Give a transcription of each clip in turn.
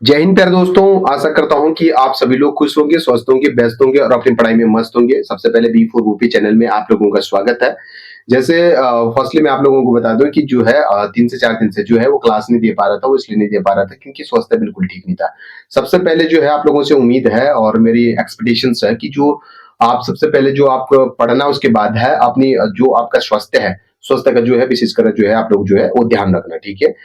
जय हिंद प्यारे दोस्तों। आशा करता हूं कि आप सभी लोग खुश होंगे, स्वस्थ होंगे, व्यस्त होंगे और अपनी पढ़ाई में मस्त होंगे। सबसे पहले बी फॉर यूपी चैनल में आप लोगों का स्वागत है। जैसे फर्स्टली मैं आप लोगों को बता दूं कि जो है 3 से 4 दिन से जो है वो क्लास नहीं दे पा रहा था। वो इसलिए नहीं दे पा रहा था क्योंकि स्वास्थ्य बिल्कुल ठीक नहीं था। सबसे पहले जो है आप लोगों से उम्मीद है और मेरी एक्सपेक्टेशंस है कि जो आप सबसे पहले जो आप पढ़ना उसके बाद है अपनी जो आपका स्वास्थ्य है, स्वास्थ्य का जो है विशेषकर जो है आप लोग जो है वो ध्यान रखना, ठीक है।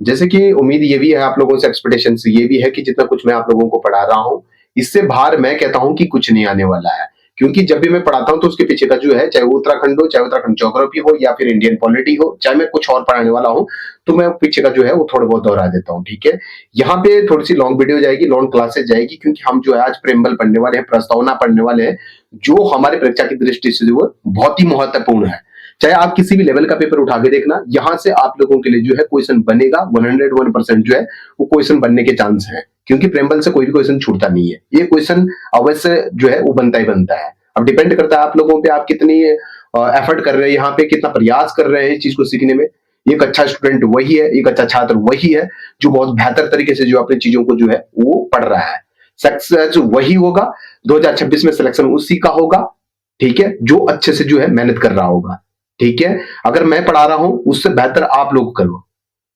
जैसे कि उम्मीद ये भी है आप लोगों से, एक्सपेक्टेशन ये भी है कि जितना कुछ मैं आप लोगों को पढ़ा रहा हूँ, इससे बाहर मैं कहता हूँ कि कुछ नहीं आने वाला है। क्योंकि जब भी मैं पढ़ाता हूँ तो उसके पीछे का जो है, चाहे वो उत्तराखंड हो, चाहे उत्तराखंड ज्योग्राफी हो या फिर इंडियन पॉलिटी हो, चाहे मैं कुछ और पढ़ाने वाला हूँ, तो मैं पीछे का जो है वो थोड़ा बहुत दोहरा देता हूँ, ठीक है। यहाँ पे थोड़ी सी लॉन्ग वीडियो जाएगी, लॉन्ग क्लासेस जाएगी, क्योंकि हम जो है आज प्रेम्बल पढ़ने वाले हैं, प्रस्तावना पढ़ने वाले हैं, जो हमारी परीक्षा की दृष्टि से जो है बहुत ही महत्वपूर्ण है। चाहे आप किसी भी लेवल का पेपर उठा के देखना, यहां से आप लोगों के लिए जो है क्वेश्चन बनेगा। 101% जो है वो क्वेश्चन बनने के चांस है, क्योंकि प्रेम्बल से कोई भी क्वेश्चन छूटता नहीं है। ये क्वेश्चन अवश्य जो है वो बनता ही बनता है। अब डिपेंड करता है आप लोगों पे, आप कितनी एफर्ट कर रहे हैं, यहाँ पे कितना प्रयास कर रहे हैं इस चीज को सीखने में। एक अच्छा स्टूडेंट वही है, एक अच्छा छात्र वही है जो बहुत बेहतर तरीके से जो अपनी चीजों को जो है वो पढ़ रहा है। सक्सेस वही होगा, 2026 में सिलेक्शन उसी का होगा, ठीक है, जो अच्छे से जो है मेहनत कर रहा होगा, ठीक है। अगर मैं पढ़ा रहा हूं उससे बेहतर आप लोग करो।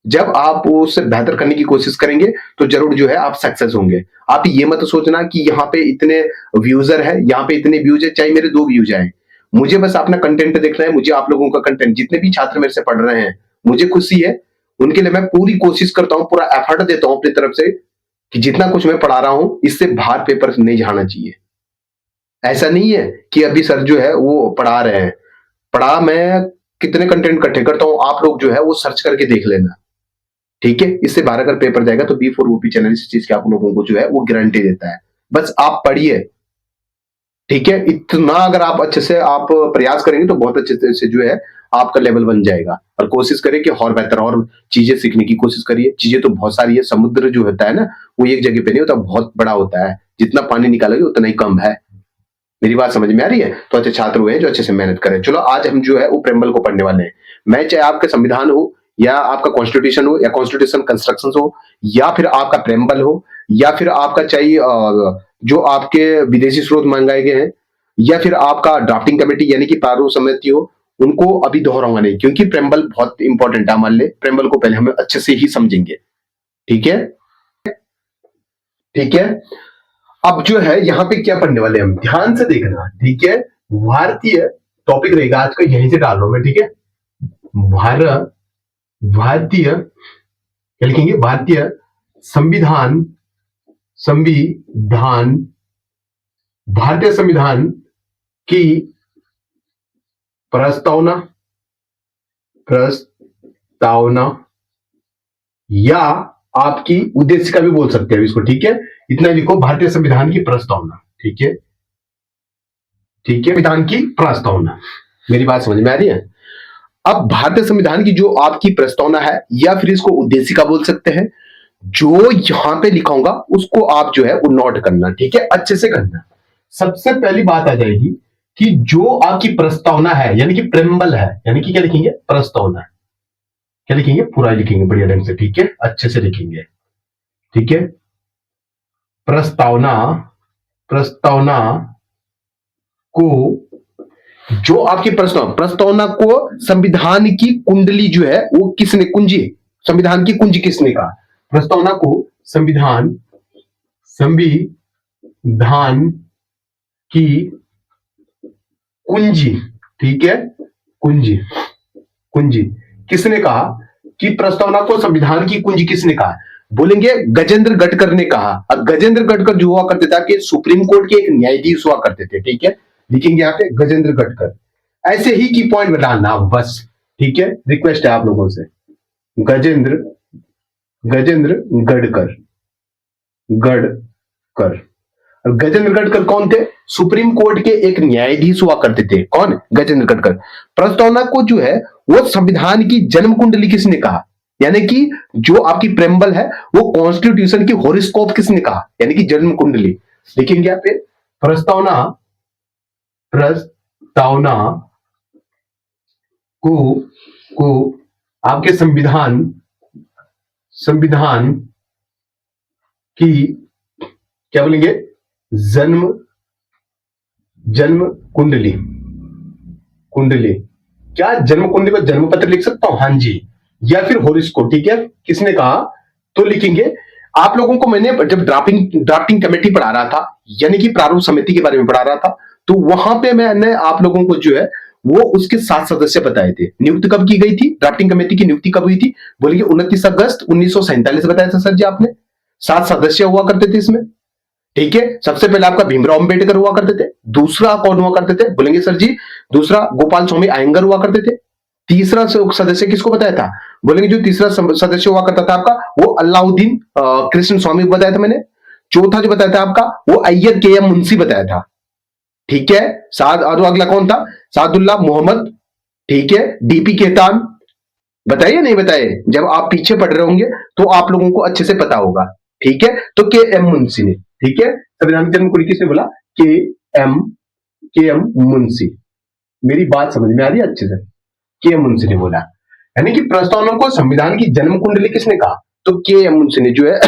जब आप उससे बेहतर करने की कोशिश करेंगे तो जरूर जो है आप सक्सेस होंगे। आप ये मत सोचना कि यहाँ पे इतने व्यूजर है, यहाँ पे इतने व्यूज है, चाहे मेरे 2 व्यूज आए, मुझे बस अपना कंटेंट देखना है। मुझे आप लोगों का कंटेंट, जितने भी छात्र मेरे से पढ़ रहे हैं, मुझे खुशी है, उनके लिए मैं पूरी कोशिश करता हूँ, पूरा एफर्ट देता हूँ अपनी तरफ से कि जितना कुछ मैं पढ़ा रहा हूं इससे बाहर पेपर नहीं जाना चाहिए। ऐसा नहीं है कि अभी सर जो है वो पढ़ा रहे हैं, पढ़ा मैं कितने कंटेंट इकट्ठे करता हूँ, आप लोग जो है वो सर्च करके देख लेना, ठीक है। इससे बाहर अगर पेपर जाएगा तो बी फॉर यूपी चैनल इस चीज की आप लोगों को जो है वो गारंटी देता है। बस आप पढ़िए, ठीक है। इतना अगर आप अच्छे से आप प्रयास करेंगे तो बहुत अच्छे से जो है आपका लेवल बन जाएगा। और कोशिश करें कि और बेहतर और चीजें सीखने की कोशिश करिए। चीजें तो बहुत सारी है, समुद्र जो होता है ना वो एक जगह पे नहीं होता, बहुत बड़ा होता है। जितना पानी निकालोगे उतना ही कम है। मेरी बात समझ में आ रही है? तो अच्छे छात्र हुए हैं जो अच्छे से मेहनत करें। चलो आज हम जो है वो प्रेम्बल को पढ़ने वाले हैं। मैं चाहे आपका संविधान हो या आपका कॉन्स्टिट्यूशन हो या कॉन्स्टिट्यूशन कंस्ट्रक्शन हो या फिर आपका प्रेम्बल हो या फिर आपका चाहिए जो आपके विदेशी स्रोत मंगाए गए हैं या फिर आपका ड्राफ्टिंग कमेटी यानी कि प्रारूप समिति हो, उनको अभी दोहराऊंगा नहीं, क्योंकि प्रेम्बल बहुत इंपॉर्टेंट है हमारे लिए। प्रेम्बल को पहले हम अच्छे से ही समझेंगे, ठीक है, ठीक है। अब जो है यहाँ पे क्या पढ़ने वाले हम, ध्यान से देखना, ठीक है। भारतीय टॉपिक रहेगा आज का, यहीं से डाल रहा हूं मैं, ठीक है। भारत, भारतीय क्या लिखेंगे, भारतीय संविधान, संविधान, भारतीय संविधान की प्रस्तावना, प्रस्तावना या आपकी उद्देशिका भी बोल सकते हैं इसको, ठीक है। इतना लिखो, भारतीय संविधान की प्रस्तावना, ठीक है, ठीक है, संविधान की प्रस्तावना। मेरी बात समझ में आ रही है? अब भारतीय संविधान की जो आपकी प्रस्तावना है या फिर इसको उद्देशिका बोल सकते हैं, जो यहां पे लिखा होगा उसको आप जो है वो नोट करना, ठीक है, अच्छे से करना। सबसे पहली बात आ जाएगी कि जो आपकी प्रस्तावना है यानी कि प्रेम्बल है, यानी कि क्या लिखेंगे, प्रस्तावना। क्या लिखेंगे, पूरा लिखेंगे बढ़िया ढंग से, ठीक है, अच्छे से लिखेंगे, ठीक है। प्रस्तावना, प्रस्तावना को, जो आपकी प्रस्तावना, प्रस्तावना को संविधान की कुंडली जो है वो किसने, कुंजी, संविधान की कुंजी किसने कहा? प्रस्तावना को संविधान, संविधान की कुंजी, ठीक है, कुंजी, कुंजी किसने कहा? कि प्रस्तावना को संविधान की कुंजी किसने कहा? बोलेंगे गजेंद्र गडकर ने कहा। अब गजेंद्र गडकर जो हुआ करते थे कि सुप्रीम कोर्ट के एक न्यायाधीश हुआ करते थे, ठीक है। लिखेंगे यहाँ पे गजेंद्र गडकर, ऐसे ही की पॉइंट बताना बस, ठीक है, रिक्वेस्ट है आप लोगों से। गजेंद्र, गजेंद्र गडकर, गडकर। गजेंद्र गडकर कौन थे? सुप्रीम कोर्ट के एक न्यायाधीश हुआ करते थे। कौन? गजेंद्र गडकर। प्रस्तावना को जो है वो संविधान की जन्म कुंडली किसने कहा? यानी कि जो आपकी प्रेम्बल है वो कॉन्स्टिट्यूशन की हॉरोस्कोप किसने कहा? यानी कि जन्म कुंडली। लिखेंगे यहाँ पे प्रस्तावना, प्रस्तावना को आपके संविधान, संविधान कि क्या बोलेंगे, जन्म जन्म कुंडली, कुंडली, क्या जन्म कुंडली को जन्म पत्र लिख सकता हूं? हाँ जी। या फिर हॉरोस्कोप, ठीक है, किसने कहा? तो लिखेंगे। आप लोगों को मैंने जब ड्राफ्टिंग कमेटी पढ़ा रहा था, यानी कि प्रारूप समिति के बारे में पढ़ा रहा था, तो वहां पे मैंने आप लोगों को जो है वो उसके 7 सदस्य बताए थे। नियुक्ति कब की गई थी? ड्राफ्टिंग कमेटी की नियुक्ति कब हुई थी? बोलेंगे 29 अगस्त 1947 बताया था सर जी आपने। 7 सदस्य हुआ करते थे इसमें, ठीक है। सबसे पहले आपका भीमराव अंबेडकर हुआ करते थे। दूसरा कौन हुआ करते थे? बोलेंगे सर जी दूसरा गोपाल स्वामी अयंगर हुआ करते थे। तीसरा सदस्य किसको बताया था? बोलेंगे जो तीसरा सदस्य हुआ करता था आपका, वो अलाउद्दीन कृष्ण स्वामी बताया था मैंने। चौथा जो बताया था आपका, वो अय्यर के एम मुंशी बताया था, ठीक है। साद और अगला कौन था? सादुल्ला मोहम्मद, ठीक है। डीपी केतान, बताइए नहीं बताए? जब आप पीछे पढ़ रहे होंगे तो आप लोगों को अच्छे से पता होगा, ठीक है। तो के एम मुंशी ने, ठीक है, संविधान जन्म कुंडली किसने बोला? के एम के एम मुंशी। मेरी बात समझ में आ रही है अच्छे से? के एम मुंशी ने बोला, यानी कि प्रस्तावना को संविधान की जन्म कुंडली किसने कहा? तो के एम मुंशी ने जो है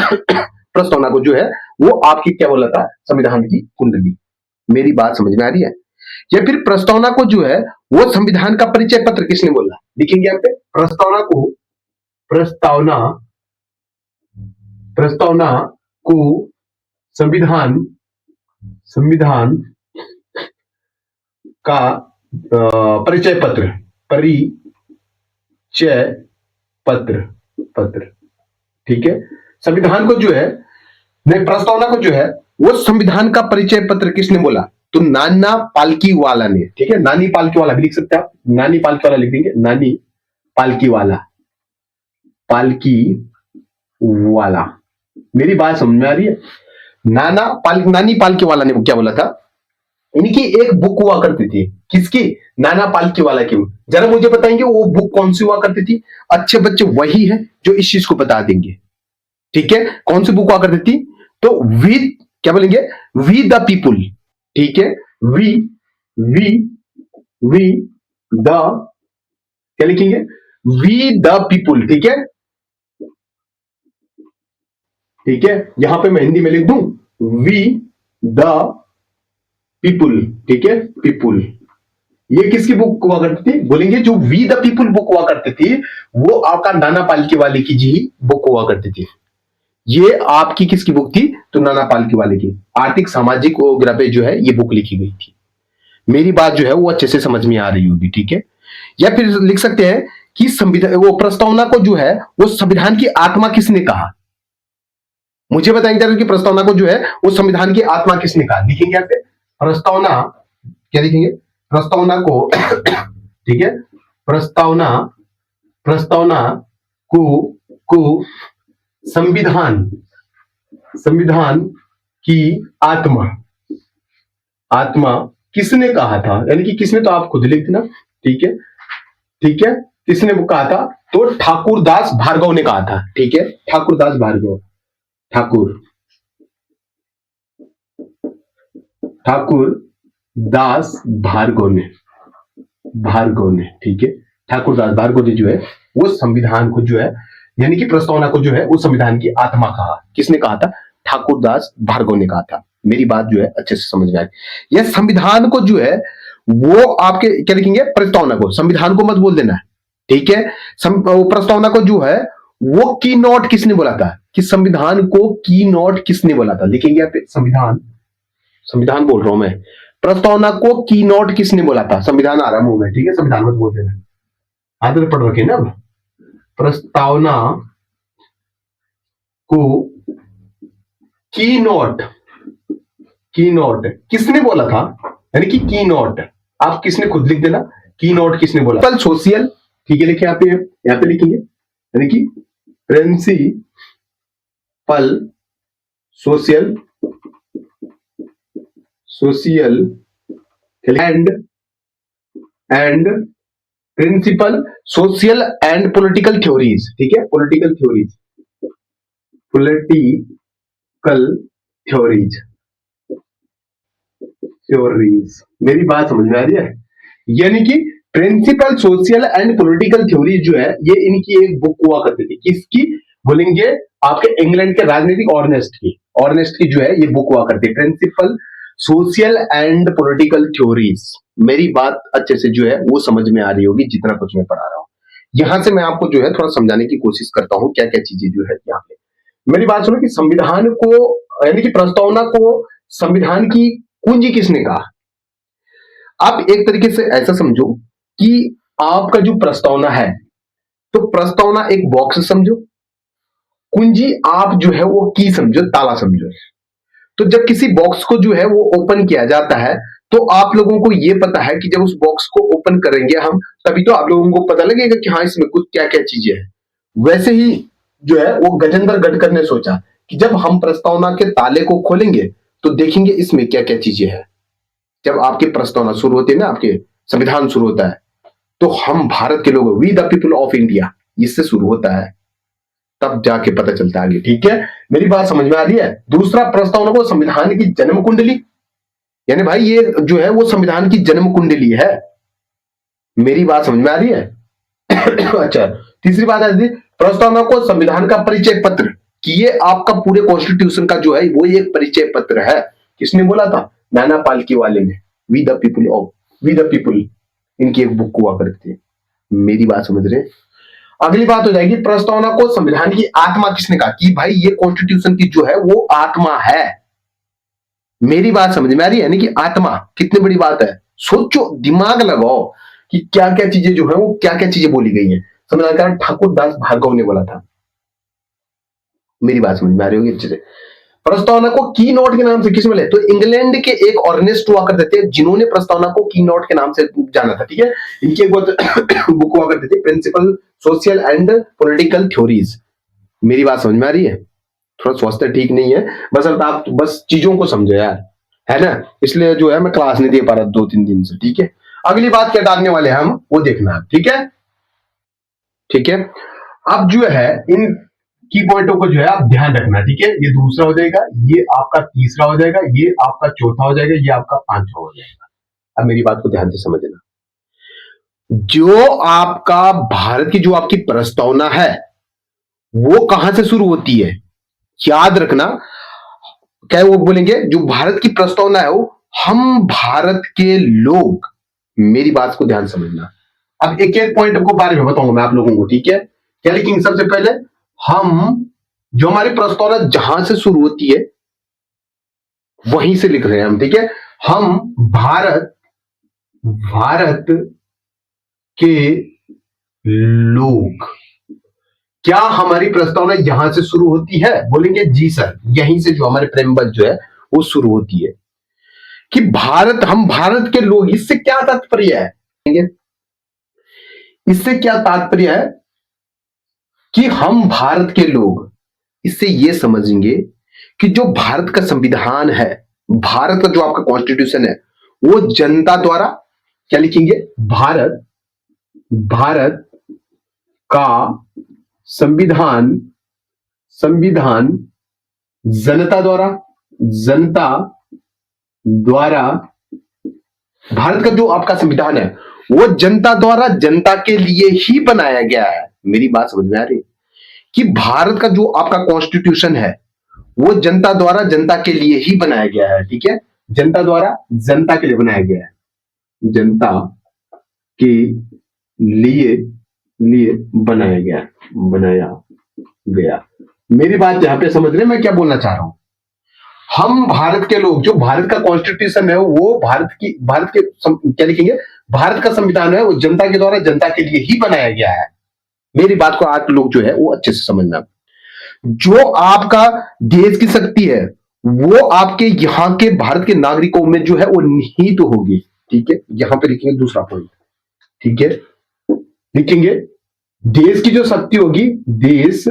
प्रस्तावना को जो है वो आपकी क्या बोला था? संविधान की कुंडली। मेरी बात समझ में आ रही है? या फिर प्रस्तावना को जो है वो संविधान का परिचय पत्र किसने बोला? लिखेंगे यहाँ पे प्रस्तावना को, प्रस्तावना प्रस्तावना को संविधान संविधान का परिचय पत्र, परिचय पत्र, पत्र, ठीक है। संविधान को जो है, नहीं, प्रस्तावना को जो है वो संविधान का परिचय पत्र किसने बोला? तो नाना पालकी वाला ने, ठीक है। नानी पालकी वाला भी लिख सकते हैं आप, नानी पालकी वाला लिख देंगे, नानी पालकी वाला, पालकी वाला। मेरी बात समझ में आ रही है? नानी पालकी वाला ने क्या बोला था? इनकी एक बुक हुआ करती थी, किसकी? नाना पालकी वाला की। जरा मुझे बताएंगे वो बुक कौन सी हुआ करती थी? अच्छे बच्चे वही है जो इस चीज को बता देंगे, ठीक है। कौन सी बुक हुआ करती थी? तो वी, क्या बोलेंगे, वी द पीपुल, ठीक है। वी वी वी द, क्या लिखेंगे? वी द पीपुल, ठीक है, ठीक है। यहां पे मैं हिंदी में लिख दूं वी द पीपुल, ठीक है, पीपुल। ये किसकी बुक हुआ करती थी? बोलेंगे जो वी द पीपुल बुक हुआ करती थी वो आपका नाना पालकी वाले की जी बुक हुआ करती थी। ये आपकी किसकी बुक थी? तो नाना पालकी वाले की। आर्थिक सामाजिक वगैरह पे जो है ये बुक लिखी गई थी। मेरी बात जो है वो अच्छे से समझ में आ रही होगी, ठीक है। या फिर लिख सकते हैं कि संविधान, वो प्रस्तावना को जो है वो संविधान की आत्मा किसने कहा? मुझे बताएंगे कि प्रस्तावना को जो है वो संविधान की आत्मा किसने कहा? लिखेंगे यहाँ पे प्रस्तावना, क्या लिखेंगे? प्रस्तावना को ठीक है, प्रस्तावना प्रस्तावना को संविधान संविधान की आत्मा, आत्मा किसने कहा था? यानी कि किसने, तो आप खुद लिख देना, ठीक है, ठीक है। किसने वो कहा था? तो ठाकुरदास भार्गव ने कहा था, ठीक है। ठाकुरदास भार्गव, ठाकुर ठाकुर दास भार्गव ने, ठीक है। ठाकुरदास भार्गव ने जो है वो संविधान को जो है, यानी कि प्रस्तावना को जो है वो संविधान की आत्मा कहा। किसने कहा था? ठाकुरदास भार्गव ने कहा था। मेरी बात जो है अच्छे से समझ में आई। यह संविधान को जो है वो आपके क्या लिखेंगे? प्रस्तावना को, संविधान को मत बोल देना, ठीक है। प्रस्तावना को जो है वो की नोट किसने बोला था? कि संविधान को की नोट किसने बोला था? लिखेंगे आप संविधान, संविधान बोल रहा हूं मैं। प्रस्तावना को की नोट किसने बोला था? संविधान आ रहा मुंह में, ठीक है, संविधान मत बोल देना, आदत पढ़ रखे ना। प्रस्तावना को की नोट किसने बोला था? यानी कि की नोट आप किसने खुद लिख देना, की नोट किसने बोला? पल सोशल, ठीक है, लिखे यहाँ पे लिखेंगे, यानी कि principle social and principle social and political theories, ठीक है, पॉलिटिकल थ्योरीज। मेरी बात समझ में आ रही है? यानी कि principle social and political theory जो है ये इनकी एक बुक हुआ करती थी। किसकी? बोलेंगे आपके इंग्लैंड के राजनीतिक ऑर्नेस्ट की जो है ये बुक हुआ करती है, principle social and political theories. मेरी बात अच्छे से जो है वो समझ में आ रही होगी जितना कुछ मैं पढ़ा रहा हूं। यहां से मैं आपको जो है थोड़ा समझाने की कोशिश करता हूं क्या क्या चीजें जो है यहाँ पे। मेरी बात सुनो कि संविधान को यानी कि प्रस्तावना को संविधान की कुंजी किसने कहा। आप एक तरीके से ऐसा समझो कि आपका जो प्रस्तावना है, तो प्रस्तावना एक बॉक्स समझो, कुंजी आप जो है वो की समझो, ताला समझो। तो जब किसी बॉक्स को जो है वो ओपन किया जाता है, तो आप लोगों को ये पता है कि जब उस बॉक्स को ओपन करेंगे हम, तभी तो आप लोगों को पता लगेगा कि हाँ इसमें कुछ क्या क्या चीजें हैं। वैसे ही जो है वो गजेंद्र गडकर ने सोचा कि जब हम प्रस्तावना के ताले को खोलेंगे तो देखेंगे इसमें क्या क्या चीजें हैं। जब आपकी प्रस्तावना शुरू होती है ना, आपके संविधान शुरू होता है, तो हम भारत के लोग, we the people of India, इससे शुरू होता है, तब जाके पता चलता है आगे। ठीक है, मेरी बात समझ में आ रही है। दूसरा, प्रस्तावना को संविधान की जन्म कुंडली, यानी भाई ये जो है वो संविधान की जन्म कुंडली है। मेरी बात समझ में आ रही है। अच्छा, तीसरी बात है प्रस्तावना को संविधान का परिचय पत्र, कि ये आपका पूरे कॉन्स्टिट्यूशन का जो है वो एक परिचय पत्र है। किसने बोला था? नाना पालकी वाले ने, वी द पीपुल, इनकी एक बुक हुआ करती है। मेरी बात समझ रहे हैं। अगली बात हो जाएगी, प्रस्तावना को संविधान की आत्मा किसने कहा, कि भाई ये कॉन्स्टिट्यूशन की जो है वो आत्मा है। मेरी बात समझ में आ रही है, यानी कि आत्मा कितनी बड़ी बात है। सोचो, दिमाग लगाओ कि क्या क्या चीजें जो है वो क्या क्या चीजें बोली गई हैं। संविधानकार ठाकुर दास भार्गव ने बोला था। मेरी बात समझ में आ रही होगी अच्छे से। प्रस्तावना को की नोट के नाम से किस मिले, तो इंग्लैंड के एक ऑर्नेस्ट हुआ करते थे जिन्होंने प्रस्तावना को की नोट के नाम से जाना था। ठीक है, इनकी एक बुक हुआ करती थी, principle social and political theories. मेरी बात समझ में आ रही है। थोड़ा स्वास्थ्य ठीक नहीं है, बस आप बस चीजों को समझो यार, है ना, इसलिए जो है मैं क्लास नहीं दे पा रहा 2-3 दिन से। ठीक है, अगली बात क्या डालने वाले हैं हम वो देखना। ठीक है, ठीक है, अब जो है इन की पॉइंटों को जो है आप ध्यान रखना। ठीक है, ये दूसरा हो जाएगा, ये आपका तीसरा हो जाएगा, ये आपका चौथा हो जाएगा, ये आपका पांचवा हो जाएगा। अब मेरी बात को ध्यान से समझना। जो आपका भारत की जो आपकी प्रस्तावना है वो कहां से शुरू होती है, याद रखना। क्या वो बोलेंगे, जो भारत की प्रस्तावना है वो हम भारत के लोग। मेरी बात को ध्यान समझना। अब एक एक पॉइंट को बारे में बताऊंगा मैं आप लोगों को। ठीक है, क्या लिखेंगे सबसे पहले, हम जो हमारी प्रस्तावना जहां से शुरू होती है वहीं से लिख रहे हैं हम। ठीक है, हम भारत के लोग। क्या हमारी प्रस्तावना यहां से शुरू होती है? बोलेंगे जी सर, यहीं से जो हमारे प्रेमबल जो है वो शुरू होती है कि हम भारत के लोग। इससे क्या तात्पर्य है? इससे क्या तात्पर्य है कि हम भारत के लोग, इससे ये समझेंगे कि जो भारत का संविधान है, भारत का जो आपका कॉन्स्टिट्यूशन है, वो जनता द्वारा, क्या लिखेंगे, भारत का संविधान जनता द्वारा भारत का जो आपका संविधान है वो जनता द्वारा जनता के लिए ही बनाया गया है। मेरी बात समझ में आ रही है कि भारत का जो आपका कॉन्स्टिट्यूशन है वो जनता द्वारा जनता के लिए ही बनाया गया है। ठीक है, जनता द्वारा जनता के लिए बनाया गया है, जनता के लिए बनाया गया। मेरी बात यहां पे समझ रहे मैं क्या बोलना चाह रहा हूं। हम भारत के लोग, जो भारत का कॉन्स्टिट्यूशन है वो भारत के क्या लिखेंगे, भारत का संविधान है वो जनता के द्वारा जनता के लिए ही बनाया गया है। मेरी बात को आप लोग जो है वो अच्छे से समझना। जो आपका देश की शक्ति है वो आपके यहां के भारत के नागरिकों में जो है वो निहित होगी। ठीक है, यहां पे लिखेंगे दूसरा पॉइंट। ठीक है, लिखेंगे देश की जो शक्ति होगी, देश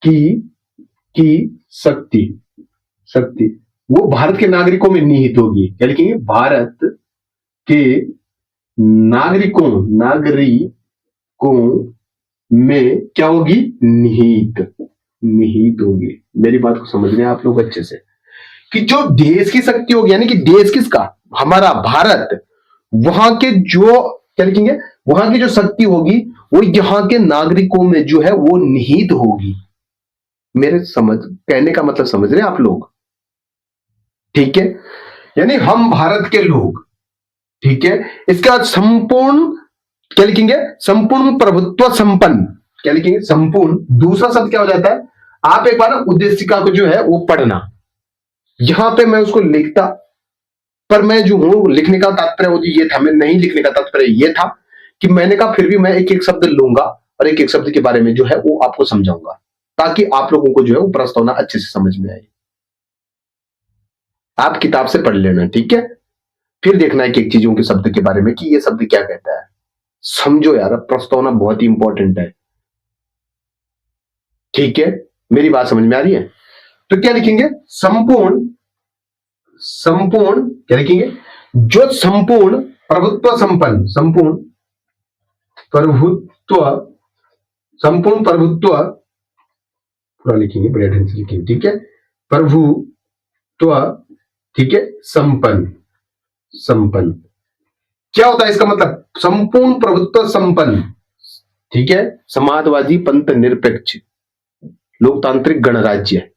की शक्ति वो भारत के नागरिकों में निहित होगी। क्या लिखेंगे, भारत के नागरिकों में क्या होगी, निहित होगी। मेरी बात को समझ रहे हैं आप लोग अच्छे से कि जो देश की शक्ति होगी, यानी कि देश किसका, हमारा भारत, वहां के जो, क्या लिखेंगे, वहां की जो शक्ति होगी वो यहां के नागरिकों में जो है वो निहित होगी। मेरे समझ कहने का मतलब समझ रहे हैं आप लोग? ठीक है, यानी हम भारत के लोग, ठीक है। इसके बाद संपूर्ण क्या लिखेंगे? संपूर्ण प्रभुत्व संपन्न, क्या लिखेंगे? संपूर्ण। दूसरा शब्द क्या हो जाता है? आप एक बार ना उद्देशिका को जो है वो पढ़ना, यहां पे मैं उसको लिखता, पर मैं जो हूं लिखने का तात्पर्य वो ये था, मैं नहीं लिखने का तात्पर्य ये था कि मैंने कहा फिर भी मैं एक एक शब्द लूंगा और एक एक शब्द के बारे में जो है वो आपको समझाऊंगा, ताकि आप लोगों को जो है वो प्रस्तावना अच्छे से समझ में आए। आप किताब से पढ़ लेना, ठीक है। फिर देखना है कि एक चीजों के शब्द के बारे में कि ये शब्द क्या कहता है। समझो यार, प्रस्तावना बहुत ही इंपॉर्टेंट है, ठीक है। मेरी बात समझ में आ रही है? तो क्या लिखेंगे? संपूर्ण, संपूर्ण क्या लिखेंगे? जो संपूर्ण प्रभुत्व संपन्न, संपूर्ण प्रभुत्व, संपूर्ण प्रभुत्व, पूरा लिखेंगे, बड़े ढंग से लिखेंगे, ठीक है। प्रभुत्व, ठीक है, संपन्न, संपन्न क्या होता है इसका मतलब? संपूर्ण प्रभुत्व संपन्न, ठीक है। समाजवादी, पंथ निरपेक्ष, लोकतांत्रिक गणराज्य।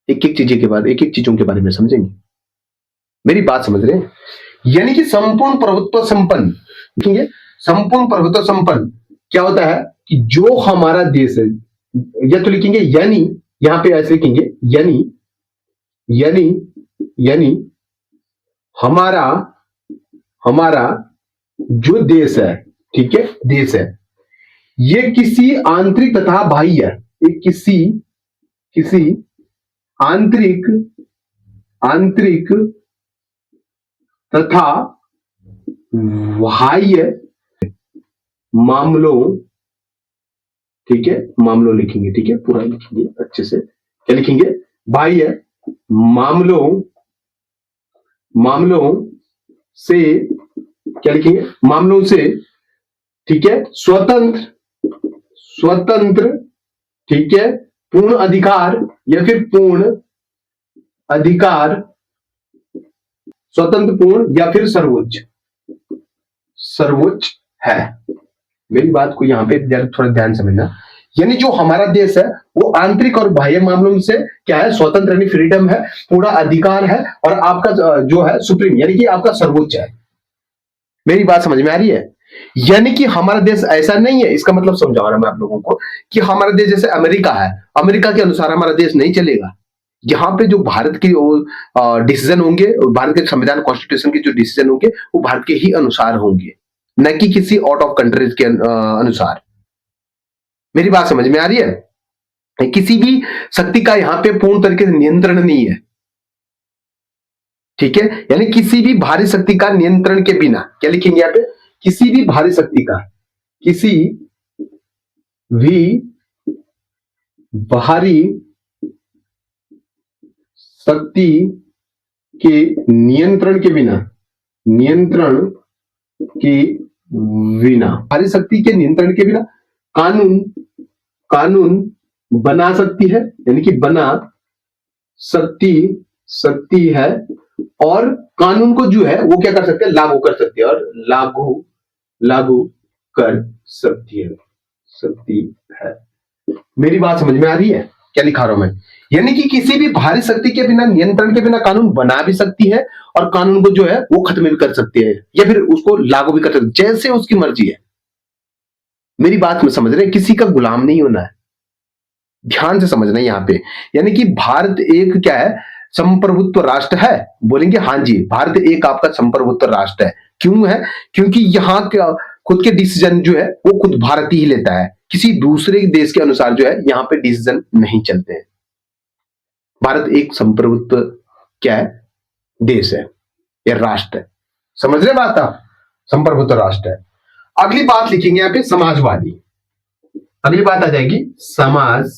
एक एक चीजों के बाद एक एक चीजों के बारे में समझेंगे। मेरी बात समझ रहे हैं? यानी कि संपूर्ण प्रभुत्व संपन्न, देखेंगे संपूर्ण प्रभुत्व संपन्न क्या होता है कि जो हमारा देश है, या तो लिखेंगे यानी, यहां पे ऐसे लिखेंगे यानी, यानी, यानी हमारा, हमारा जो देश है, ठीक है, देश है, ये किसी आंतरिक तथा बाह्य, ये किसी, किसी आंतरिक, आंतरिक तथा बाह्य मामलों, ठीक है, मामलों लिखेंगे, ठीक है, पूरा लिखेंगे अच्छे से। क्या लिखेंगे? बाह्य मामलों, मामलों से, क्या लिखेंगे? मामलों से, ठीक है, स्वतंत्र, स्वतंत्र, ठीक है, पूर्ण अधिकार या फिर पूर्ण अधिकार, स्वतंत्र, पूर्ण या फिर सर्वोच्च, सर्वोच्च है। मेरी बात को यहां पे थोड़ा ध्यान समझना। यानी जो हमारा देश है वो आंतरिक और बाह्य मामलों से क्या है? स्वतंत्र, यानी फ्रीडम है, पूरा अधिकार है, और आपका जो है सुप्रीम, यानी कि आपका सर्वोच्च है। मेरी बात समझ में आ रही है? यानी कि हमारा देश ऐसा नहीं है, इसका मतलब समझा रहा मैं आप लोगों को कि हमारा देश जैसे अमेरिका है, अमेरिका के अनुसार हमारा देश नहीं चलेगा। यहाँ पे जो भारत के डिसीजन होंगे, भारत के संविधान कॉन्स्टिट्यूशन के जो डिसीजन होंगे वो भारत के ही अनुसार होंगे, न कि किसी आउट ऑफ कंट्रीज के अनुसार। मेरी बात समझ में आ रही है? किसी भी शक्ति का यहाँ पे पूर्ण तरीके से नियंत्रण नहीं है, ठीक है। यानी किसी भी भारी शक्ति का नियंत्रण के बिना, क्या लिखेंगे यहाँ पे? किसी भी भारी शक्ति का, किसी भी बाहरी शक्ति के नियंत्रण के बिना, नियंत्रण के बिना, भारी शक्ति के नियंत्रण के बिना कानून, कानून बना सकती है, यानी कि बना सकती, सकती है, और कानून को जो है वो क्या कर सकते हैं? लागू कर सकते हैं, और लागू, लागू कर सकती है, सकती है। मेरी बात समझ में आ रही है? क्या लिखा रहा हूं मैं? यानी कि किसी भी भारी शक्ति के बिना, नियंत्रण के बिना कानून बना भी सकती है, और कानून को जो है वो खत्म भी कर सकती है, या फिर उसको लागू भी कर सकती है, जैसे उसकी मर्जी है। मेरी बात में समझ रहे हैं? किसी का गुलाम नहीं होना है, ध्यान से समझना है यहाँ पे। यानी कि भारत एक क्या है? संप्रभुत्व राष्ट्र है। बोलेंगे हाँ जी, भारत एक आपका संप्रभुत्व राष्ट्र है। क्यों है? क्योंकि यहाँ खुद के डिसीजन जो है वो खुद भारत ही लेता है, किसी दूसरे देश के अनुसार जो है यहाँ पे डिसीजन नहीं चलते हैं। भारत एक संप्रभुत्व क्या है? देश है या राष्ट्र है। समझ रहे बात आप? संप्रभुत्व राष्ट्र है। अगली बात लिखेंगे यहाँ पे समाजवादी। अगली बात आ जाएगी समाजवादी।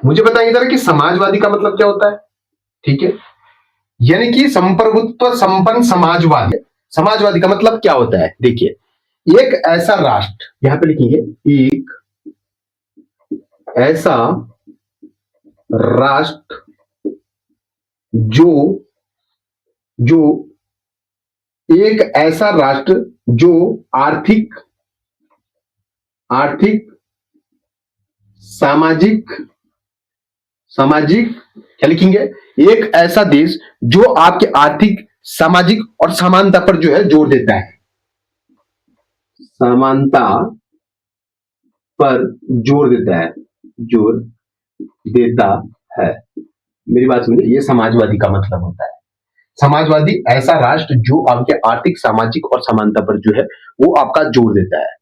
मुझे बताइए जरा कि समाजवादी का मतलब क्या होता है? ठीक है, यानी कि संप्रभुत्व संपन्न समाजवादी। समाजवादी का मतलब क्या होता है? देखिए, एक ऐसा राष्ट्र, यहां पे लिखेंगे एक ऐसा राष्ट्र जो, जो एक ऐसा राष्ट्र जो आर्थिक, आर्थिक सामाजिक, सामाजिक क्या लिखेंगे, एक ऐसा देश जो आपके आर्थिक, सामाजिक और समानता पर जो है जोर देता है, समानता पर जोर देता है, जोर देता है। मेरी बात समझिए, ये समाजवादी का मतलब होता है। समाजवादी ऐसा राष्ट्र जो आपके आर्थिक, सामाजिक और समानता पर जो है वो आपका जोर देता है।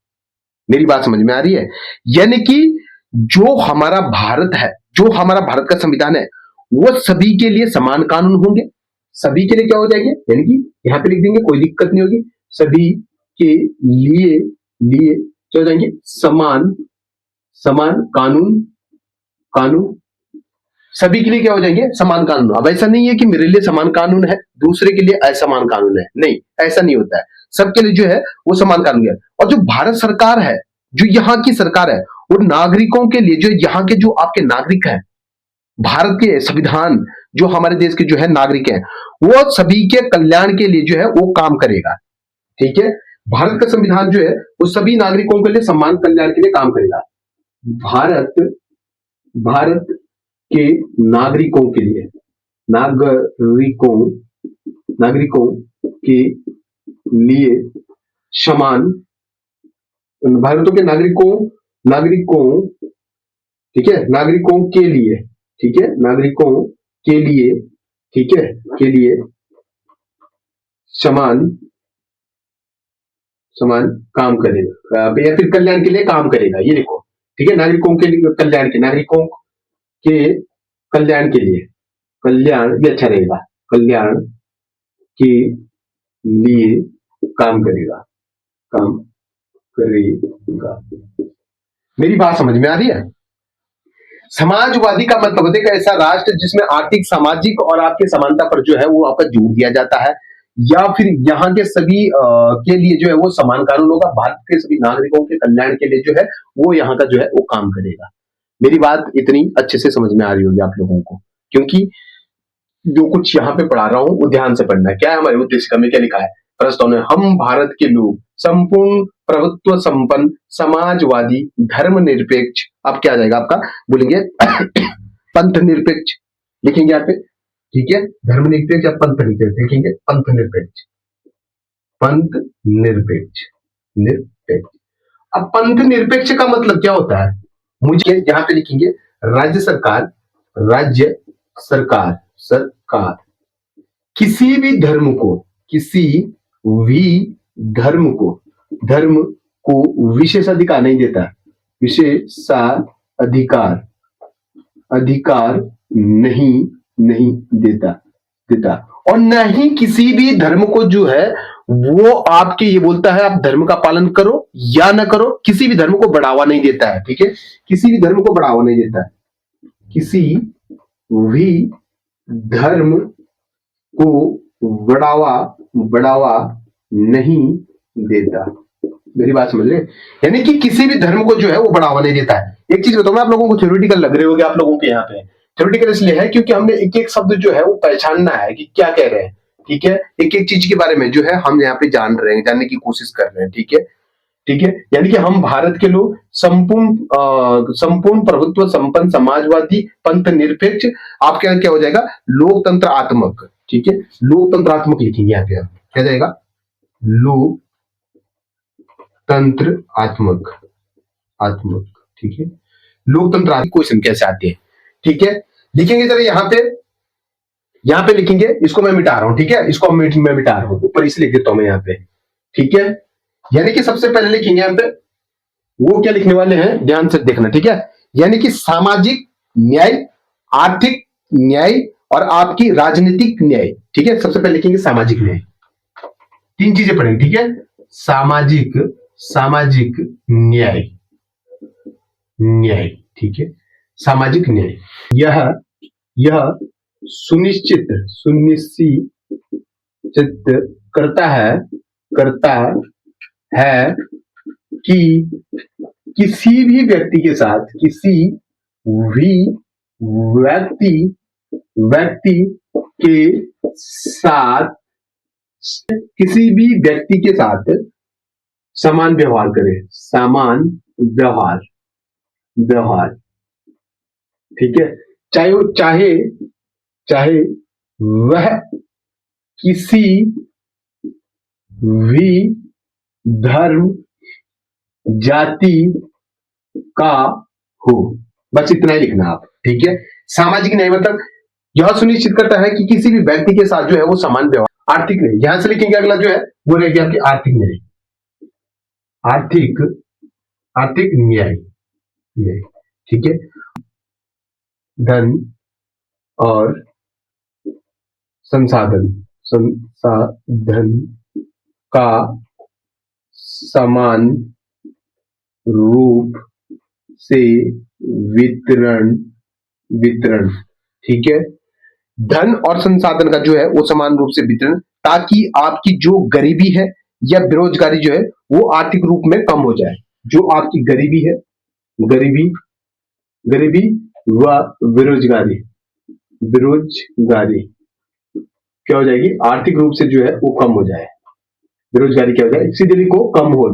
मेरी बात समझ में आ रही है? यानी कि जो हमारा भारत है, जो हमारा भारत का संविधान है, वो सभी के लिए समान कानून होंगे। सभी के लिए क्या हो जाएंगे, यानी कि यहां पे लिख देंगे, कोई दिक्कत नहीं होगी। सभी के लिए लिए क्या हो जाएंगे, समान, समान कानून, कानून। सभी के लिए क्या हो जाएंगे, समान कानून। अब ऐसा नहीं है कि मेरे लिए समान कानून है, दूसरे के लिए असमान कानून है, नहीं, ऐसा नहीं होता है। सबके लिए जो है वो समान कानून है। और जो भारत सरकार है, जो यहाँ की सरकार है, वो नागरिकों के लिए, जो यहाँ के जो आपके नागरिक हैं, भारत के संविधान, जो हमारे देश के जो है नागरिक हैं, वो सभी के कल्याण के लिए जो है वो काम करेगा। ठीक है, भारत का संविधान जो है वो सभी नागरिकों के लिए समान कल्याण के लिए काम करेगा। भारत, भारत के नागरिकों के लिए, नागरिकों, नागरिकों के लिए समान, भारत के नागरिकों, नागरिकों, ठीक है, नागरिकों के लिए, ठीक है, नागरिकों के लिए, ठीक है, के लिए समान, समान काम करेगा, या फिर कल्याण के लिए काम करेगा, ये देखो। ठीक है, नागरिकों के लिए कल्याण के, नागरिकों के कल्याण के लिए, कल्याण भी अच्छा रहेगा, कल्याण के लिए काम करेगा, काम करेगा। मेरी बात समझ में आ रही है? समाजवादी का मतलब होता है कि ऐसा राष्ट्र जिसमें आर्थिक, सामाजिक और आपके समानता पर जो है वो आपका जोर दिया जाता है, या फिर यहाँ के सभी के लिए जो है वो समान कानून होगा, भारत के सभी नागरिकों के कल्याण के लिए जो है वो यहाँ का जो है वो काम करेगा। मेरी बात इतनी अच्छे से समझ में आ रही होगी आप लोगों को, क्योंकि जो कुछ यहाँ पे पढ़ा रहा हूँ वो ध्यान से पढ़ना है। क्या है हमारे उद्देशिका में, क्या लिखा है प्रस्ताव में, हम भारत के लोग संपूर्ण प्रभुत्व संपन्न समाजवादी धर्मनिरपेक्ष, अब क्या आ जाएगा आपका, बोलेंगे पंथ निरपेक्ष, लिखेंगे यहाँ पे। ठीक है, धर्मनिरपेक्ष या पंथ निरपेक्ष, लिखेंगे पंथ निरपेक्ष, पंथ निरपेक्ष, निरपेक्ष। अब पंथ निरपेक्ष का मतलब क्या होता है, मुझे यहाँ पे लिखेंगे राज्य सरकार, राज्य सरकार, सरकार किसी भी धर्म को, किसी भी धर्म को, धर्म को विशेषाधिकार नहीं देता, विशेषाधिकार, अधिकार नहीं, नहीं देता, देता। और न ही किसी भी धर्म को जो है वो आपके ये बोलता है आप धर्म का पालन करो या ना करो, किसी भी धर्म को बढ़ावा नहीं देता है। ठीक है, किसी भी धर्म को बढ़ावा नहीं देता है, किसी भी धर्म को बढ़ावा, बढ़ावा नहीं देता। मेरी बात समझ रहे, यानी कि किसी भी धर्म को जो है वो बढ़ावा नहीं देता है। एक चीज बताऊं मैं आप लोगों को, थ्योरेटिकल लग रहे होंगे आप लोगों के यहाँ पे, थ्योरेटिकल इसलिए है क्योंकि हमने एक एक शब्द जो है वो पहचानना है कि क्या कह रहे हैं। ठीक है, एक एक चीज के बारे में जो है हम यहाँ पे जान रहे हैं, जानने की कोशिश कर रहे हैं। ठीक है, ठीक है, यानी कि हम भारत के लोग संपूर्ण संपूर्ण प्रभुत्व संपन्न समाजवादी पंथ निरपेक्ष, आपके यहाँ क्या हो जाएगा, लोकतंत्रात्मक। ठीक है, लोकतंत्रात्मक लिखेंगे यहाँ पे, क्या जाएगा, लोकतंत्र आत्मक, आत्मक। ठीक है, लोकतंत्र क्वेश्चन कैसे आते हैं। ठीक है, लिखेंगे जरा यहाँ पे लिखेंगे, इसको मैं मिटा रहा हूं। ठीक है, इसको मैं मिटा रहा हूं, ऊपर इसे लिख देता हूं मैं यहाँ पे। ठीक है, यानी कि सबसे पहले लिखेंगे यहाँ पे, वो क्या लिखने वाले हैं ध्यान से देखना। ठीक है, यानी कि सामाजिक न्याय, आर्थिक न्याय और आपकी राजनीतिक न्याय। ठीक है, सबसे पहले लिखेंगे सामाजिक न्याय, तीन चीजें पढ़ेंगे। ठीक है, सामाजिक, सामाजिक न्याय, न्याय। ठीक है, सामाजिक न्याय, यह सुनिश्चित, सुनिश्चित करता है, करता है कि किसी भी व्यक्ति के साथ, किसी भी व्यक्ति, व्यक्ति के साथ, किसी भी व्यक्ति के साथ समान व्यवहार करे, समान व्यवहार, व्यवहार। ठीक है, चाहे चाहे वह किसी भी धर्म जाति का हो, बस इतना ही लिखना आप। ठीक है, सामाजिक न्याय मतलब यह सुनिश्चित करता है कि किसी भी व्यक्ति के साथ जो है वो समान व्यवहार। आर्थिक न्याय यहां से लिखेंगे, अगला जो है वो रहेगी आपकी आर्थिक न्याय। आर्थिक आर्थिक न्याय, ठीक है, धन और संसाधन का समान रूप से वितरण, ठीक है, धन और संसाधन का जो है वो समान रूप से वितरण, ताकि आपकी जो गरीबी है या बेरोजगारी जो है वो आर्थिक रूप में कम हो जाए। जो आपकी गरीबी है, गरीबी व बेरोजगारी क्या हो जाएगी, आर्थिक रूप से जो है वो कम हो जाए। बेरोजगारी क्या हो जाए, सीधे लिखो कम हो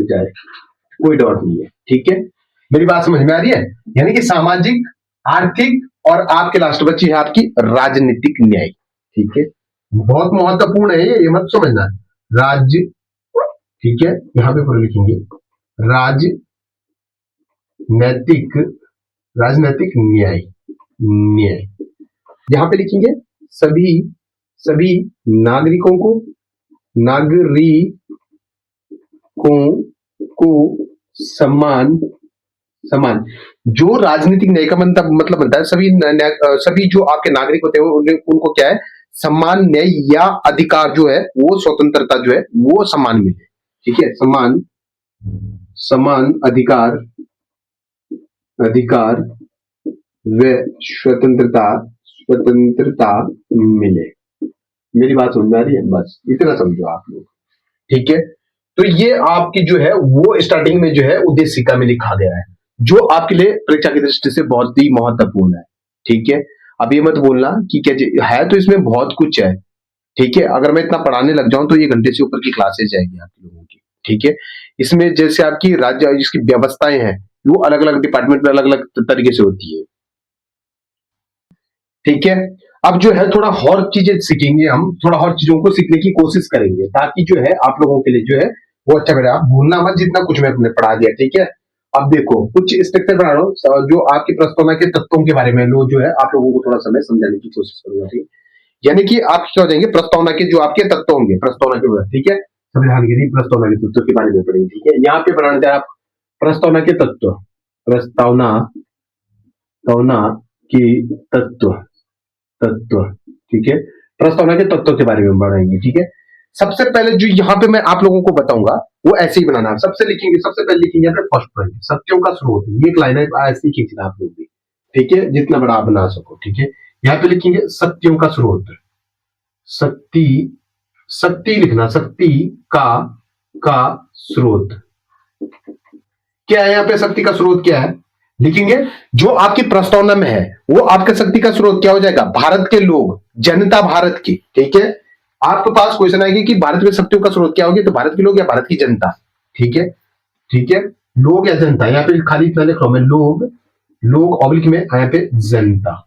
जाए, कोई डाउट नहीं है। ठीक है, मेरी बात समझ में आ रही है? यानी कि सामाजिक, आर्थिक और आपके लास्ट बच्ची है आपकी राजनीतिक न्याय। ठीक है, बहुत महत्वपूर्ण है ये मत समझना। राज्य, ठीक है, यहां पे पूरा लिखेंगे राजनैतिक न्याय। यहां पे लिखेंगे सभी नागरिकों को समान जो राजनीतिक न्याय का मतलब बनता है, सभी जो आपके नागरिक होते हैं उनको क्या है, समान न्याय या अधिकार जो है वो स्वतंत्रता जो है वो समान मिले। ठीक है, समान अधिकार व स्वतंत्रता मिले। मेरी बात समझ में आ रही है? बस इतना समझो आप लोग। ठीक है, तो ये आपकी जो है वो स्टार्टिंग में जो है उद्देशिका में लिखा गया है, जो आपके लिए परीक्षा की दृष्टि से बहुत ही महत्वपूर्ण है। ठीक है, अब ये मत बोलना कि क्या है, तो इसमें बहुत कुछ है। ठीक है, अगर मैं इतना पढ़ाने लग जाऊं तो ये घंटे से ऊपर की क्लासेस जाएगी आप लोगों की। ठीक है, इसमें जैसे आपकी राज्य जिसकी व्यवस्थाएं हैं वो अलग अलग डिपार्टमेंट में अलग अलग तरीके से होती है। ठीक है, अब जो है थोड़ा और चीजें सीखेंगे, हम थोड़ा और चीजों को सीखने की कोशिश करेंगे, ताकि जो है आप लोगों के लिए जो है वो अच्छा बेटा। आप भूलना मत जितना कुछ मैं अपने पढ़ा दिया। ठीक है, अब देखो कुछ स्ट्रक्चर बना रहा हूँ जो आपकी प्रस्तावना के तत्वों के बारे में लो जो है आप लोगों को थोड़ा समय समझाने की कोशिश करूंगा। ठीक, यानी कि आप क्या हो जाएंगे, प्रस्तावना के जो आपके तत्व होंगे, प्रस्तावना के, ठीक है, संविधान के प्रस्तावना के तत्व के बारे में पढ़ेंगे। ठीक है, यहाँ पे बनाने आप प्रस्तावना के तत्व, प्रस्तावना की तत्व, ठीक है, प्रस्तावना के तत्व के बारे में बढ़ाएंगे। ठीक है, सबसे पहले जो यहाँ पे मैं आप लोगों को बताऊंगा वो ऐसे ही बनाना है। सबसे पहले लिखेंगे अपने फर्स्ट पॉइंट, सत्यों का स्रोत। ये एक लाइन है, ऐसे ही खींचना आप लोग भी। ठीक है, जितना बड़ा आप बना सको। ठीक है, यहाँ पे लिखेंगे सत्यों का स्रोत, शक्ति लिखना, शक्ति का स्रोत क्या है। यहाँ पे शक्ति का स्रोत क्या है लिखेंगे, जो आपकी प्रस्तावना में है वो आपके शक्ति का स्रोत क्या हो जाएगा, भारत के लोग, जनता भारत की। ठीक है, आपके पास क्वेश्चन आएगी कि भारत में शक्तियों का स्रोत क्या होगी, तो भारत के लोग या भारत की जनता। ठीक है, ठीक है, लोग या जनता, यहाँ पे खाली इतना लिख रहा हूं मैं, लोग ऑब्लिक में, यहाँ पे जनता।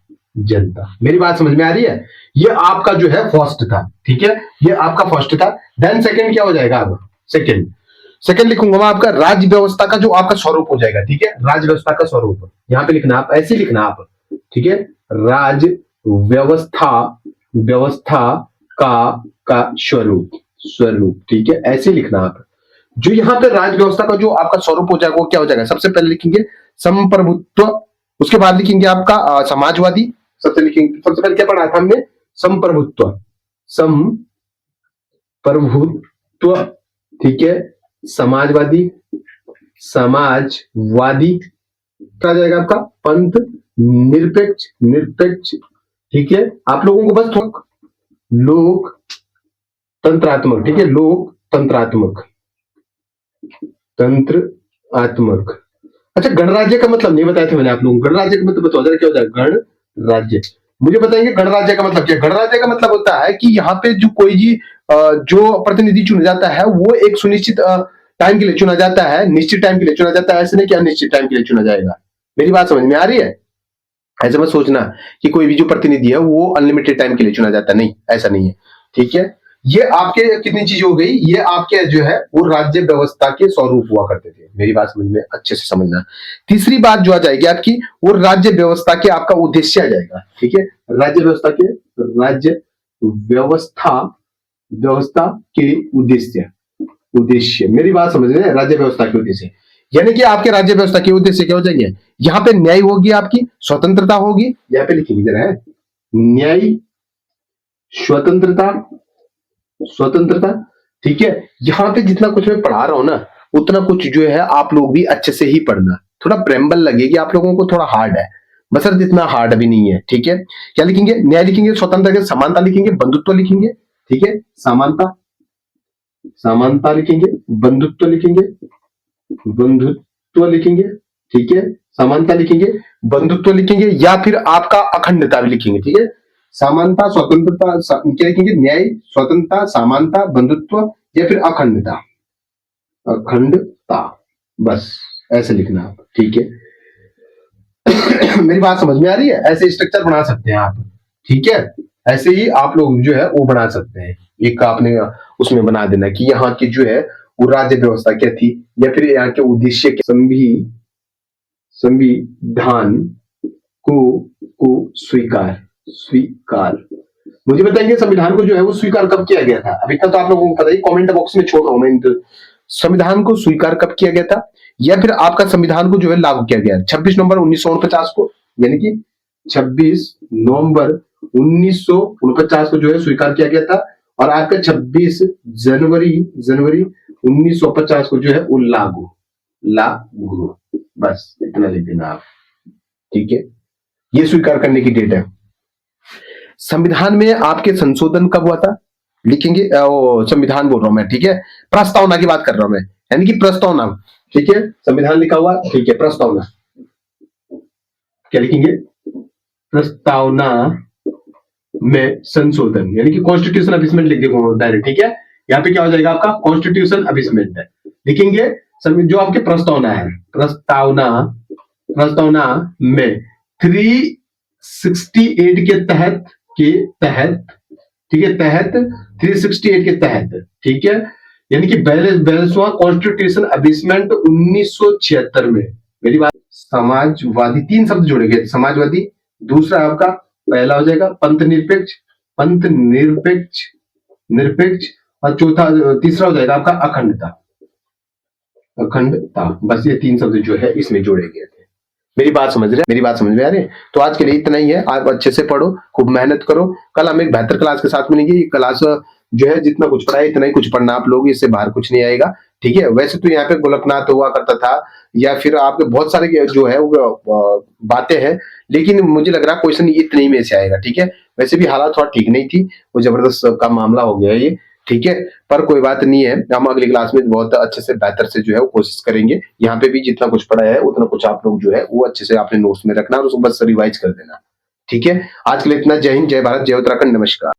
मेरी बात समझ में आ रही है? ये आपका जो है फर्स्ट था। ठीक है, ये आपका फर्स्ट था। देन सेकंड क्या हो जाएगा, अब सेकंड लिखूंगा मैं आपका राज्य व्यवस्था का जो आपका स्वरूप हो जाएगा। ठीक है, राज्य व्यवस्था का स्वरूप यहाँ पे लिखना, आप ऐसे लिखना आप। ठीक है, राज्य व्यवस्था का स्वरूप। ठीक है, ऐसे लिखना आप। जो यहाँ पे राज्य व्यवस्था का जो आपका स्वरूप हो जाएगा वो क्या हो जाएगा, सबसे पहले लिखेंगे संप्रभुत्व, उसके बाद लिखेंगे आपका समाजवादी। सबसे पहले क्या पढ़ा था हमने, संप्रभुत्व। ठीक है, समाजवादी क्या जाएगा आपका, पंथ निरपेक्ष। ठीक है, आप लोगों को बस लोकतंत्रात्मक। ठीक है, लोकतंत्रात्मक। अच्छा, गणराज्य का मतलब नहीं बताया था मैंने आप लोगों को। गणराज्य का मतलब बताओ जरा, क्या होता है गणराज्य? मुझे बताएंगे गणराज्य का मतलब क्या? गणराज्य का मतलब होता है कि यहाँ पे जो कोई जी जो प्रतिनिधि चुना जाता है वो एक सुनिश्चित टाइम के लिए चुना जाता है, निश्चित टाइम के लिए चुना जाता है। ऐसे नहीं कि अनिश्चित टाइम के लिए चुना जाएगा। मेरी बात समझ में आ रही है? ऐसे मत सोचना कि कोई भी जो प्रतिनिधि है वो अनलिमिटेड टाइम के लिए चुना जाता है, नहीं, ऐसा नहीं है। ठीक है, ये आपके कितनी चीज हो गई, ये आपके जो है वो राज्य व्यवस्था के स्वरूप हुआ करते थे। मेरी बात समझ में, अच्छे से समझना। तीसरी बात जो आ जाएगी आपकी, वो राज्य व्यवस्था के आपका उद्देश्य आ जाएगा। ठीक है, राज्य व्यवस्था के, राज्य व्यवस्था, व्यवस्था के उद्देश्य, उद्देश्य, मेरी बात समझ रहे हैं, राज्य व्यवस्था के उद्देश्य, यानी कि आपके राज्य व्यवस्था के उद्देश्य क्या हो जाएंगे, यहाँ पे न्याय होगी, आपकी स्वतंत्रता होगी, यहाँ पे लिखिए जरा है, न्याय, स्वतंत्रता, स्वतंत्रता। ठीक है, यहाँ पे जितना कुछ मैं पढ़ा रहा हूं ना, उतना कुछ जो है आप लोग भी अच्छे से ही पढ़ना। थोड़ा प्रेम्बल लगेगी आप लोगों को, थोड़ा हार्ड है, बसर इतना हार्ड भी नहीं है। ठीक है, क्या लिखेंगे, न्याय लिखेंगे, स्वतंत्रता के समानता लिखेंगे, बंधुत्व लिखेंगे। ठीक है, समानता, समानता लिखेंगे, बंधुत्व लिखेंगे, बंधुत्व लिखेंगे। ठीक है, समानता लिखेंगे, बंधुत्व लिखेंगे, या फिर आपका अखंडता भी लिखेंगे। ठीक है, समानता, स्वतंत्रता, क्या लिखेंगे, न्याय, स्वतंत्रता, समानता, बंधुत्व, या फिर अखंडता, अखंडता, बस ऐसे लिखना आप। ठीक है मेरी बात समझ में आ रही है, ऐसे स्ट्रक्चर बना सकते हैं आप। ठीक है, ऐसे ही आप लोग जो है वो बना सकते हैं। एक आपने उसमें बना देना कि यहाँ की जो है वो राज्य व्यवस्था क्या थी, या फिर यहाँ के उद्देश्य क्या, संविधान को स्वीकार, स्वीकार, मुझे बताएंगे संविधान को जो है वो स्वीकार कब किया गया था। अभी तक तो आप लोगों को पता ही, कमेंट बॉक्स में छोड़ रहा हूं मैं, संविधान को स्वीकार कब किया गया था, या फिर आपका संविधान को जो है लागू किया गया 26 नवंबर 1949 को, यानी कि 26 नवंबर 1949 को जो है स्वीकार किया गया था, और आपका 26 जनवरी 1950 को जो है वो लागू, लागू, बस इतना लिख देना आप। ठीक है, ये स्वीकार करने की डेट है। संविधान में आपके संशोधन कब हुआ था, लिखेंगे, संविधान बोल रहा हूं मैं। ठीक है, प्रस्तावना की बात कर रहा हूं मैं, यानी कि प्रस्तावना। ठीक है, संविधान लिखा हुआ, ठीक है, प्रस्तावना क्या लिखेंगे, प्रस्तावना में संशोधन, यानी कि कॉन्स्टिट्यूशन अमेंडमेंट लिख देंगे डायरेक्ट। ठीक है, यहाँ पे क्या हो जाएगा आपका, कॉन्स्टिट्यूशन अमेंडमेंट लिखेंगे। जो आपके प्रस्तावना है, प्रस्तावना, प्रस्तावना में 368 के तहत, ठीक है, तहत 368 के तहत, ठीक है, यानी कि 42वां कॉन्स्टिट्यूशन अमेंडमेंट 1976 में। मेरी बात, समाजवादी, 3 शब्द जोड़े गए, समाजवादी, दूसरा आपका पहला हो जाएगा पंथ निरपेक्ष, पंथ निरपेक्ष, निरपेक्ष, और चौथा, तीसरा हो जाएगा आपका अखंडता, अखंडता। बस ये 3 शब्द जो है इसमें जोड़े गए थे। मेरी बात समझ रहे हैं, मेरी बात समझ में आ रही है। तो आज के लिए इतना ही है, आप अच्छे से पढ़ो, खूब मेहनत करो, कल हम एक बेहतर क्लास के साथ मिलेंगे। ये क्लास जो है जितना कुछ पढ़ा है इतना ही कुछ पढ़ना आप लोग, इससे बाहर कुछ नहीं आएगा। ठीक है, वैसे तो यहाँ पे गोलकनाथ हुआ करता था, या फिर आपके बहुत सारे जो है वो बातें हैं, लेकिन मुझे लग रहा है क्वेश्चन इतने ही में से आएगा। ठीक है, वैसे भी हालात थोड़ा ठीक नहीं थी, वो जबरदस्त का मामला हो गया ये। ठीक है, पर कोई बात नहीं है, हम अगली क्लास में बहुत अच्छे से बेहतर से जो है वो कोशिश करेंगे। यहाँ पे भी जितना कुछ पढ़ा है उतना कुछ आप लोग जो है वो अच्छे से अपने नोट्स में रखना और उसको बस रिवाइज कर देना। ठीक है, आज के लिए इतना। जय हिंद, जय भारत, जय उत्तराखंड, नमस्कार।